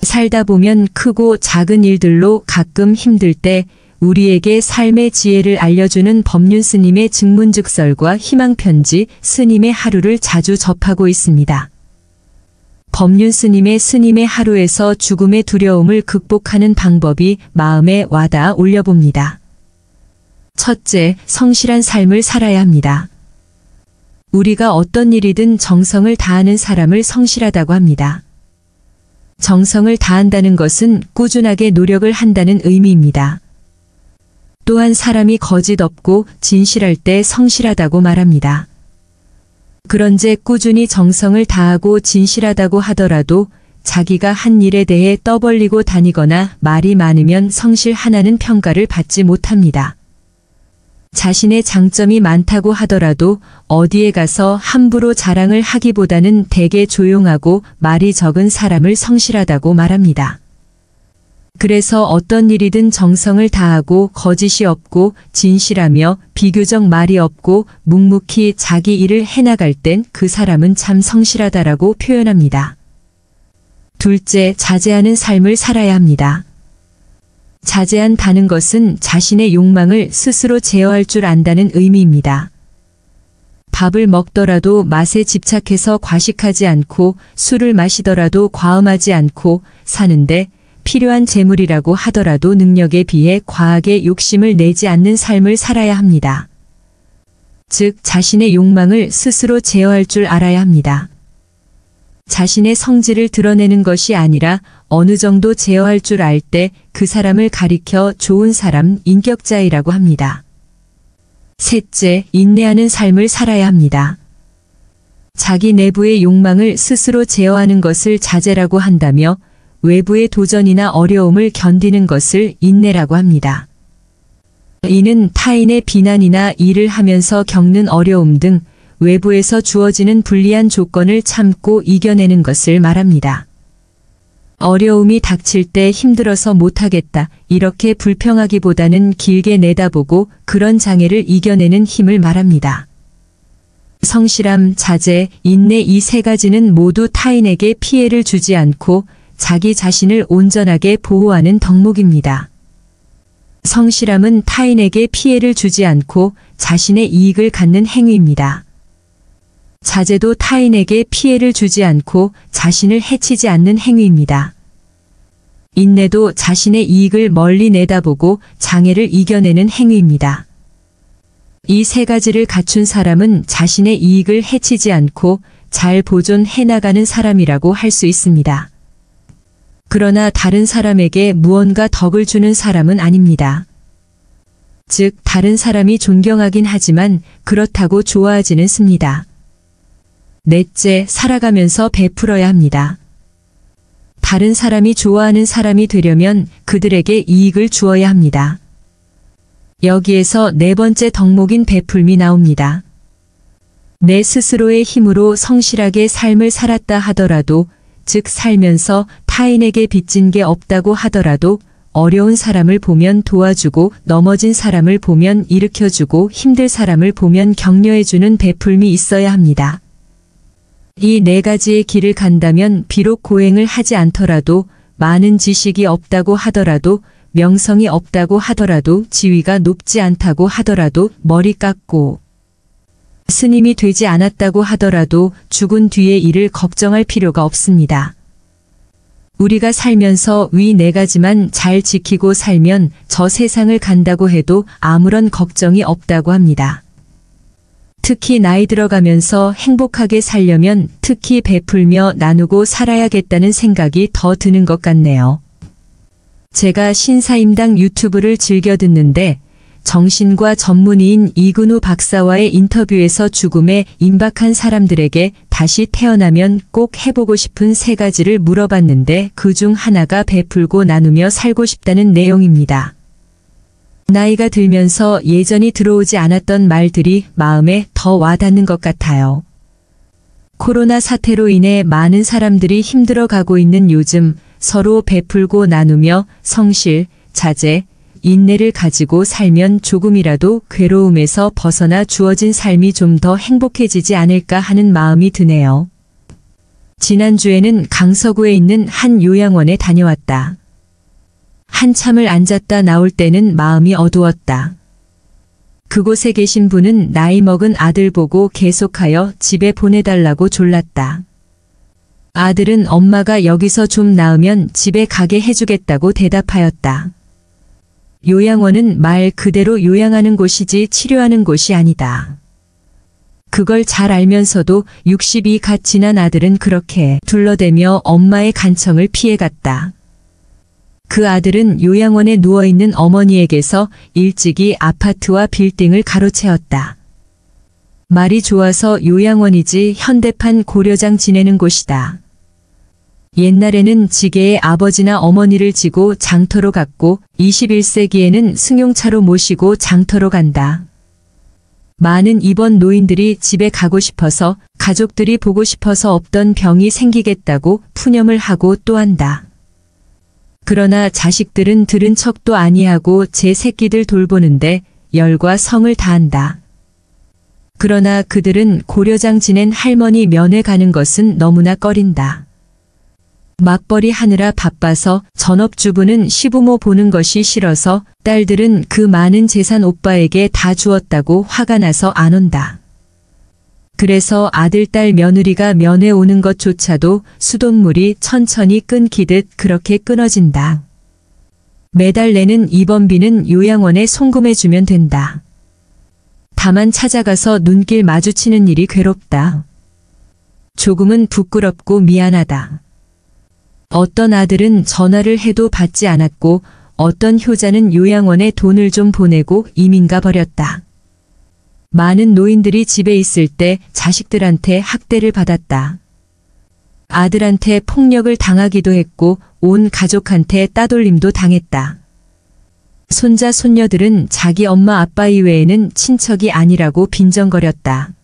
살다 보면 크고 작은 일들로 가끔 힘들 때 우리에게 삶의 지혜를 알려주는 법륜 스님의 증문즉설과 희망편지, 스님의 하루를 자주 접하고 있습니다. 법륜 스님의 하루에서 죽음의 두려움을 극복하는 방법이 마음에 와닿아 올려봅니다. 첫째, 성실한 삶을 살아야 합니다. 우리가 어떤 일이든 정성을 다하는 사람을 성실하다고 합니다. 정성을 다한다는 것은 꾸준하게 노력을 한다는 의미입니다. 또한 사람이 거짓 없고 진실할 때 성실하다고 말합니다. 그런즉 꾸준히 정성을 다하고 진실하다고 하더라도 자기가 한 일에 대해 떠벌리고 다니거나 말이 많으면 성실 하나는 평가를 받지 못합니다. 자신의 장점이 많다고 하더라도 어디에 가서 함부로 자랑을 하기보다는 대개 조용하고 말이 적은 사람을 성실하다고 말합니다. 그래서 어떤 일이든 정성을 다하고 거짓이 없고 진실하며 비교적 말이 없고 묵묵히 자기 일을 해나갈 땐 그 사람은 참 성실하다라고 표현합니다. 둘째, 자제하는 삶을 살아야 합니다. 자제한다는 것은 자신의 욕망을 스스로 제어할 줄 안다는 의미입니다. 밥을 먹더라도 맛에 집착해서 과식하지 않고 술을 마시더라도 과음하지 않고 사는데 필요한 재물이라고 하더라도 능력에 비해 과하게 욕심을 내지 않는 삶을 살아야 합니다. 즉, 자신의 욕망을 스스로 제어할 줄 알아야 합니다. 자신의 성질을 드러내는 것이 아니라 어느 정도 제어할 줄 알 때 그 사람을 가리켜 좋은 사람, 인격자이라고 합니다. 셋째, 인내하는 삶을 살아야 합니다. 자기 내부의 욕망을 스스로 제어하는 것을 자제라고 한다며 외부의 도전이나 어려움을 견디는 것을 인내라고 합니다. 이는 타인의 비난이나 일을 하면서 겪는 어려움 등 외부에서 주어지는 불리한 조건을 참고 이겨내는 것을 말합니다. 어려움이 닥칠 때 힘들어서 못하겠다 이렇게 불평하기보다는 길게 내다보고 그런 장애를 이겨내는 힘을 말합니다. 성실함, 자제, 인내 이 세 가지는 모두 타인에게 피해를 주지 않고 자기 자신을 온전하게 보호하는 덕목입니다. 성실함은 타인에게 피해를 주지 않고 자신의 이익을 갖는 행위입니다. 자제도 타인에게 피해를 주지 않고 자신을 해치지 않는 행위입니다. 인내도 자신의 이익을 멀리 내다보고 장애를 이겨내는 행위입니다. 이 세 가지를 갖춘 사람은 자신의 이익을 해치지 않고 잘 보존해 나가는 사람이라고 할 수 있습니다. 그러나 다른 사람에게 무언가 덕을 주는 사람은 아닙니다. 즉, 다른 사람이 존경하긴 하지만 그렇다고 좋아하지는 습니다. 넷째, 살아가면서 베풀어야 합니다. 다른 사람이 좋아하는 사람이 되려면 그들에게 이익을 주어야 합니다. 여기에서 네 번째 덕목인 베풀미 나옵니다. 내 스스로의 힘으로 성실하게 삶을 살았다 하더라도, 즉 살면서 타인에게 빚진 게 없다고 하더라도 어려운 사람을 보면 도와주고 넘어진 사람을 보면 일으켜주고 힘들 사람을 보면 격려해주는 베풀미 있어야 합니다. 이 네 가지의 길을 간다면 비록 고행을 하지 않더라도 많은 지식이 없다고 하더라도 명성이 없다고 하더라도 지위가 높지 않다고 하더라도 머리 깎고 스님이 되지 않았다고 하더라도 죽은 뒤의 일을 걱정할 필요가 없습니다. 우리가 살면서 위 네 가지만 잘 지키고 살면 저 세상을 간다고 해도 아무런 걱정이 없다고 합니다. 특히 나이 들어가면서 행복하게 살려면 특히 베풀며 나누고 살아야겠다는 생각이 더 드는 것 같네요. 제가 신사임당 유튜브를 즐겨 듣는데 정신과 전문의인 이근우 박사와의 인터뷰에서 죽음에 임박한 사람들에게 다시 태어나면 꼭 해보고 싶은 세 가지를 물어봤는데 그중 하나가 베풀고 나누며 살고 싶다는 내용입니다. 나이가 들면서 예전이 들어오지 않았던 말들이 마음에 더 와닿는 것 같아요. 코로나 사태로 인해 많은 사람들이 힘들어가고 있는 요즘 서로 베풀고 나누며 성실, 자제, 인내를 가지고 살면 조금이라도 괴로움에서 벗어나 주어진 삶이 좀 더 행복해지지 않을까 하는 마음이 드네요. 지난주에는 강서구에 있는 한 요양원에 다녀왔다. 한참을 앉았다 나올 때는 마음이 어두웠다. 그곳에 계신 분은 나이 먹은 아들 보고 계속하여 집에 보내달라고 졸랐다. 아들은 엄마가 여기서 좀 나으면 집에 가게 해주겠다고 대답하였다. 요양원은 말 그대로 요양하는 곳이지 치료하는 곳이 아니다. 그걸 잘 알면서도 60이 갓 지난 아들은 그렇게 둘러대며 엄마의 간청을 피해갔다. 그 아들은 요양원에 누워있는 어머니에게서 일찍이 아파트와 빌딩을 가로채었다. 말이 좋아서 요양원이지 현대판 고려장 지내는 곳이다. 옛날에는 지게에 아버지나 어머니를 지고 장터로 갔고 21세기에는 승용차로 모시고 장터로 간다. 많은 입원 노인들이 집에 가고 싶어서 가족들이 보고 싶어서 없던 병이 생기겠다고 푸념을 하고 또 한다. 그러나 자식들은 들은 척도 아니하고 제 새끼들 돌보는데 열과 성을 다한다. 그러나 그들은 고려장 지낸 할머니 면회 가는 것은 너무나 꺼린다. 맞벌이 하느라 바빠서 전업주부는 시부모 보는 것이 싫어서 딸들은 그 많은 재산 오빠에게 다 주었다고 화가 나서 안 온다. 그래서 아들, 딸, 며느리가 면회 오는 것조차도 수돗물이 천천히 끊기듯 그렇게 끊어진다. 매달 내는 입원비는 요양원에 송금해주면 된다. 다만 찾아가서 눈길 마주치는 일이 괴롭다. 조금은 부끄럽고 미안하다. 어떤 아들은 전화를 해도 받지 않았고 어떤 효자는 요양원에 돈을 좀 보내고 이민 가버렸다. 많은 노인들이 집에 있을 때 자식들한테 학대를 받았다. 아들한테 폭력을 당하기도 했고 온 가족한테 따돌림도 당했다. 손자 손녀들은 자기 엄마 아빠 이외에는 친척이 아니라고 빈정거렸다.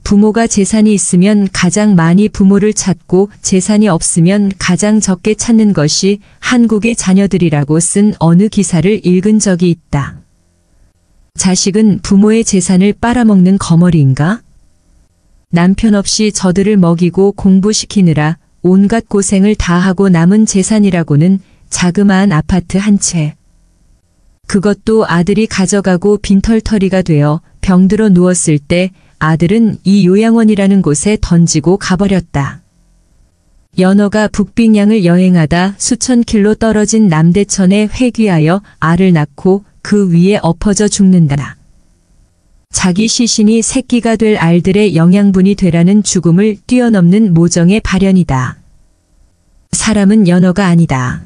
부모가 재산이 있으면 가장 많이 부모를 찾고 재산이 없으면 가장 적게 찾는 것이 한국의 자녀들이라고 쓴 어느 기사를 읽은 적이 있다. 자식은 부모의 재산을 빨아먹는 거머리인가? 남편 없이 저들을 먹이고 공부시키느라 온갖 고생을 다 하고 남은 재산이라고는 자그마한 아파트 한 채. 그것도 아들이 가져가고 빈털터리가 되어 병들어 누웠을 때 아들은 이 요양원이라는 곳에 던지고 가버렸다. 연어가 북빙양을 여행하다 수천 킬로 떨어진 남대천에 회귀하여 알을 낳고 그 위에 엎어져 죽는다. 자기 시신이 새끼가 될 알들의 영양분이 되라는 죽음을 뛰어넘는 모정의 발현이다. 사람은 연어가 아니다.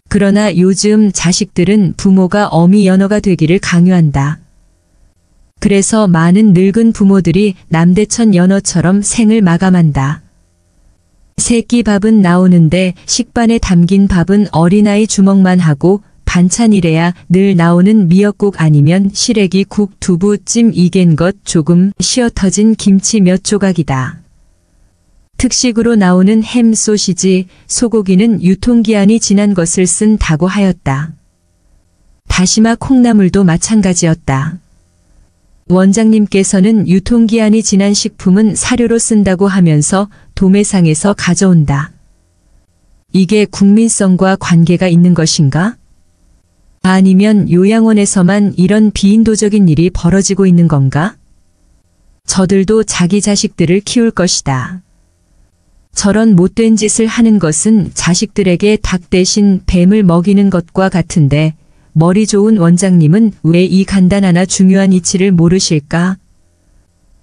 그러나 요즘 자식들은 부모가 어미 연어가 되기를 강요한다. 그래서 많은 늙은 부모들이 남대천 연어처럼 생을 마감한다. 새끼 밥은 나오는데 식반에 담긴 밥은 어린아이 주먹만 하고 반찬이래야 늘 나오는 미역국 아니면 시래기 국 두부 찜 이갠 것 조금 쉬어터진 김치 몇 조각이다. 특식으로 나오는 햄 소시지 소고기는 유통기한이 지난 것을 쓴다고 하였다. 다시마 콩나물도 마찬가지였다. 원장님께서는 유통기한이 지난 식품은 사료로 쓴다고 하면서 도매상에서 가져온다. 이게 국민성과 관계가 있는 것인가? 아니면 요양원에서만 이런 비인도적인 일이 벌어지고 있는 건가? 저들도 자기 자식들을 키울 것이다. 저런 못된 짓을 하는 것은 자식들에게 닭 대신 뱀을 먹이는 것과 같은데 머리 좋은 원장님은 왜 이 간단하나 중요한 이치를 모르실까?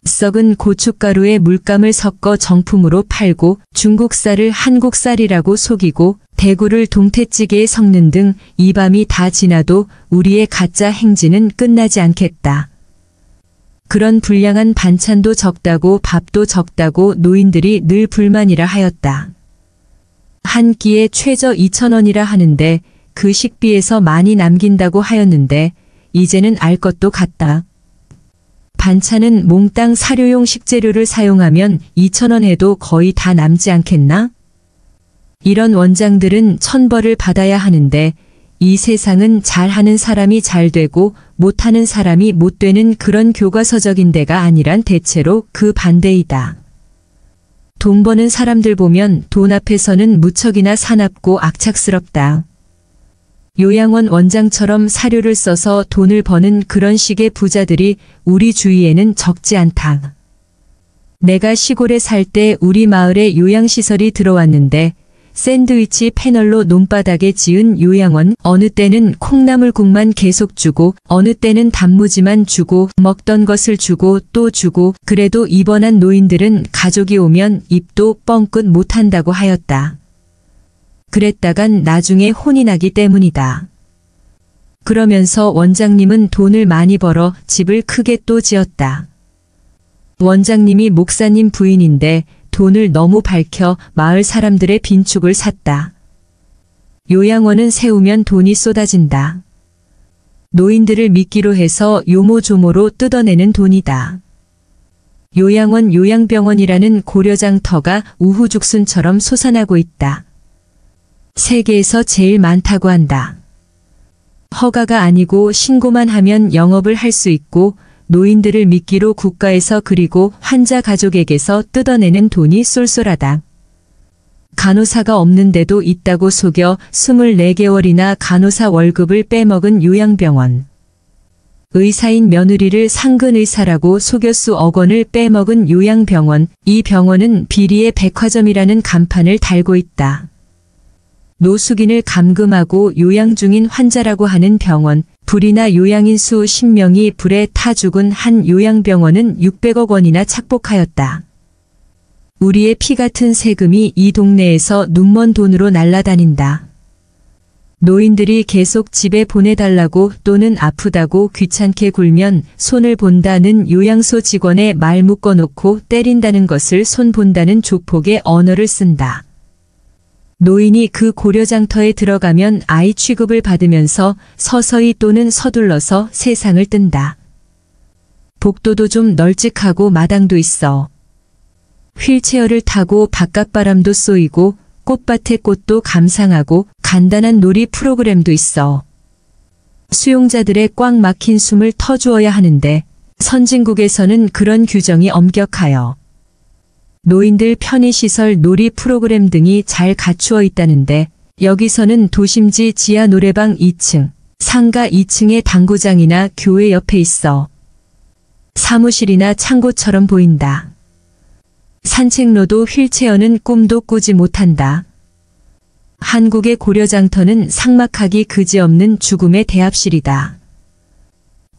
썩은 고춧가루에 물감을 섞어 정품으로 팔고 중국쌀을 한국쌀이라고 속이고 대구를 동태찌개에 섞는 등 이 밤이 다 지나도 우리의 가짜 행진은 끝나지 않겠다. 그런 불량한 반찬도 적다고 밥도 적다고 노인들이 늘 불만이라 하였다. 한 끼에 최저 2,000원이라 하는데 그 식비에서 많이 남긴다고 하였는데 이제는 알 것도 같다. 반찬은 몽땅 사료용 식재료를 사용하면 2,000원 해도 거의 다 남지 않겠나? 이런 원장들은 천벌을 받아야 하는데 이 세상은 잘하는 사람이 잘 되고 못하는 사람이 못 되는 그런 교과서적인 데가 아니란 대체로 그 반대이다. 돈 버는 사람들 보면 돈 앞에서는 무척이나 사납고 악착스럽다. 요양원 원장처럼 사료를 써서 돈을 버는 그런 식의 부자들이 우리 주위에는 적지 않다. 내가 시골에 살 때 우리 마을에 요양시설이 들어왔는데 샌드위치 패널로 논바닥에 지은 요양원, 어느 때는 콩나물국만 계속 주고 어느 때는 단무지만 주고 먹던 것을 주고 또 주고, 그래도 입원한 노인들은 가족이 오면 입도 뻥끗 못한다고 하였다. 그랬다간 나중에 혼이 나기 때문이다. 그러면서 원장님은 돈을 많이 벌어 집을 크게 또 지었다. 원장님이 목사님 부인인데 돈을 너무 밝혀 마을 사람들의 빈축을 샀다. 요양원은 세우면 돈이 쏟아진다. 노인들을 미끼로 해서 요모조모로 뜯어내는 돈이다. 요양원 요양병원이라는 고려장터가 우후죽순처럼 솟아나고 있다. 세계에서 제일 많다고 한다. 허가가 아니고 신고만 하면 영업을 할 수 있고 노인들을 미끼로 국가에서 그리고 환자 가족에게서 뜯어내는 돈이 쏠쏠하다. 간호사가 없는데도 있다고 속여 24개월이나 간호사 월급을 빼먹은 요양병원. 의사인 며느리를 상근의사라고 속여 수억 원을 빼먹은 요양병원. 이 병원은 비리의 백화점이라는 간판을 달고 있다. 노숙인을 감금하고 요양 중인 환자라고 하는 병원, 불이나 요양인 수 10명이 불에 타 죽은 한 요양병원은 600억 원이나 착복하였다. 우리의 피 같은 세금이 이 동네에서 눈먼 돈으로 날아다닌다. 노인들이 계속 집에 보내달라고 또는 아프다고 귀찮게 굴면 손을 본다는 요양소 직원의 말 묶어놓고 때린다는 것을 손 본다는 조폭의 언어를 쓴다. 노인이 그 고려장터에 들어가면 아이 취급을 받으면서 서서히 또는 서둘러서 세상을 뜬다. 복도도 좀 널찍하고 마당도 있어. 휠체어를 타고 바깥바람도 쏘이고 꽃밭의 꽃도 감상하고 간단한 놀이 프로그램도 있어. 수용자들의 꽉 막힌 숨을 터주어야 하는데 선진국에서는 그런 규정이 엄격하여 노인들 편의시설 놀이 프로그램 등이 잘 갖추어 있다는데 여기서는 도심지 지하 노래방 2층, 상가 2층에 당구장이나 교회 옆에 있어. 사무실이나 창고처럼 보인다. 산책로도 휠체어는 꿈도 꾸지 못한다. 한국의 고려장터는 삭막하기 그지없는 죽음의 대합실이다.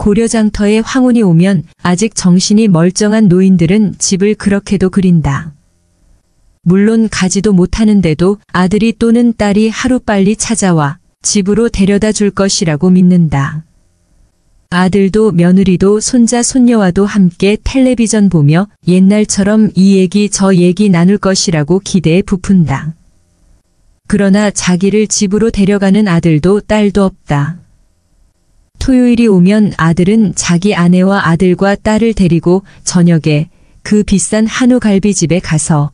고려장터에 황혼이 오면 아직 정신이 멀쩡한 노인들은 집을 그렇게도 그린다. 물론 가지도 못하는데도 아들이 또는 딸이 하루빨리 찾아와 집으로 데려다 줄 것이라고 믿는다. 아들도 며느리도 손자 손녀와도 함께 텔레비전 보며 옛날처럼 이 얘기 저 얘기 나눌 것이라고 기대에 부푼다. 그러나 자기를 집으로 데려가는 아들도 딸도 없다. 토요일이 오면 아들은 자기 아내와 아들과 딸을 데리고 저녁에 그 비싼 한우 갈비집에 가서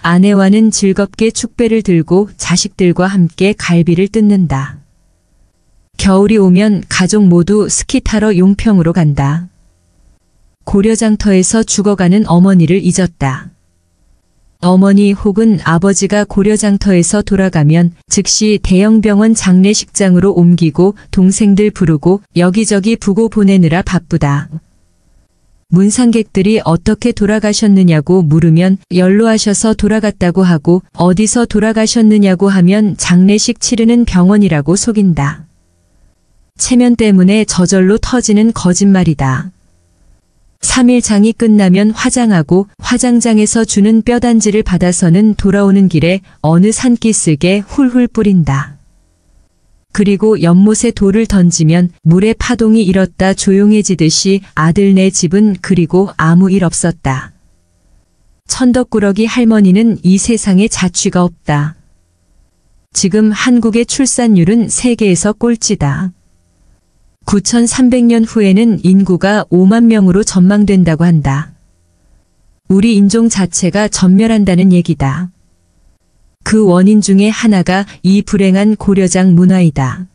아내와는 즐겁게 축배를 들고 자식들과 함께 갈비를 뜯는다. 겨울이 오면 가족 모두 스키 타러 용평으로 간다. 고려장터에서 죽어가는 어머니를 잊었다. 어머니 혹은 아버지가 고려장터에서 돌아가면 즉시 대형병원 장례식장으로 옮기고 동생들 부르고 여기저기 부고 보내느라 바쁘다. 문상객들이 어떻게 돌아가셨느냐고 물으면 연로하셔서 돌아갔다고 하고 어디서 돌아가셨느냐고 하면 장례식 치르는 병원이라고 속인다. 체면 때문에 저절로 터지는 거짓말이다. 3일장이 끝나면 화장하고 화장장에서 주는 뼈단지를 받아서는 돌아오는 길에 어느 산기슭에 훌훌 뿌린다. 그리고 연못에 돌을 던지면 물에 파동이 일었다 조용해지듯이 아들네 집은 그리고 아무 일 없었다. 천덕꾸러기 할머니는 이 세상에 자취가 없다. 지금 한국의 출산율은 세계에서 꼴찌다. 9300년 후에는 인구가 5만 명으로 전망된다고 한다. 우리 인종 자체가 전멸한다는 얘기다. 그 원인 중에 하나가 이 불행한 고려장 문화이다.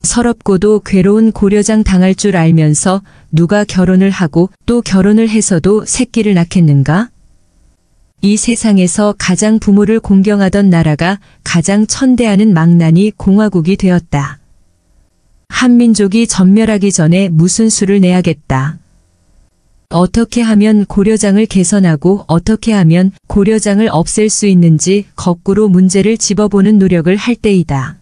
서럽고도 괴로운 고려장 당할 줄 알면서 누가 결혼을 하고 또 결혼을 해서도 새끼를 낳겠는가? 이 세상에서 가장 부모를 공경하던 나라가 가장 천대하는 망나니 공화국이 되었다. 한민족이 전멸하기 전에 무슨 수를 내야겠다. 어떻게 하면 고려장을 개선하고 어떻게 하면 고려장을 없앨 수 있는지 거꾸로 문제를 집어보는 노력을 할 때이다.